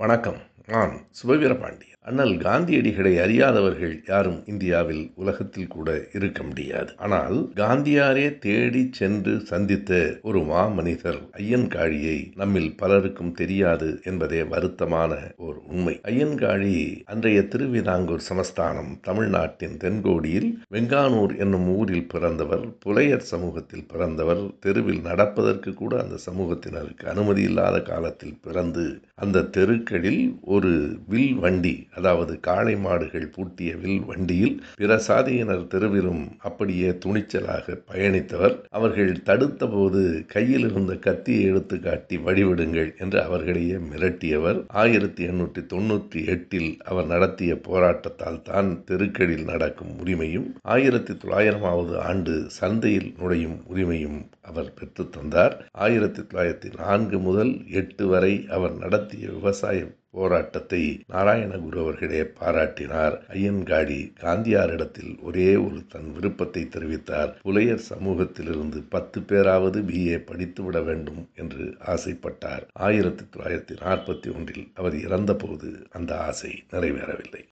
வணக்கம். நான் சுபவீரபாண்டியன். அண்ணல் காந்தியடிகளை அறியாதவர்கள் யாரும் இந்தியாவில் உலகத்தில் கூட இருக்க முடியாது. ஆனால் காந்தியாரே தேடி சென்று சந்தித்த ஒரு மாமனிதர் ஐயன்காளியை நம்மில் பலருக்கும் தெரியாது என்பதே வருத்தமான ஒரு உண்மை. ஐயன்காளி அன்றைய திருவிதாங்கூர் சமஸ்தானம் தமிழ்நாட்டின் தென்கோடியில் வெங்கானூர் என்னும் ஊரில் பிறந்தவர். புலையர் சமூகத்தில் பிறந்தவர். தெருவில் நடப்பதற்கு கூட அந்த சமூகத்தினருக்கு அனுமதி இல்லாத காலத்தில் பிறந்து அந்த தெருக்களில் ஒரு வில் வண்டி, அதாவது காளை மாடுகள் பூட்டிய வில் வண்டியில் பிற சாதியினர் தெருவிலும் அப்படியே துணிச்சலாக பயணித்தவர். அவர்கள் தடுத்த போது கையில் இருந்த கத்தியை எடுத்து காட்டி வழிவிடுங்கள் என்று அவர்களையே மிரட்டியவர். 1898 அவர் நடத்திய போராட்டத்தால் தான் தெருக்களில் நடக்கும் உரிமையும் 1900ஆவது ஆண்டு சந்தையில் நுழையும் உரிமையும் அவர் பெற்று தந்தார். 1904 முதல் 8 வரை அவர் நடத்திய விவசாய போராட்டத்தை நாராயணகுரு அவர்களே பாராட்டினார். ஐயன்காளி காந்தியாரிடத்தில் ஒரே ஒரு தன் விருப்பத்தை தெரிவித்தார். புலையர் சமூகத்திலிருந்து 10 பேராவது BA படித்துவிட வேண்டும் என்று ஆசைப்பட்டார். 1941 அவர் இறந்தபோது அந்த ஆசை நிறைவேறவில்லை.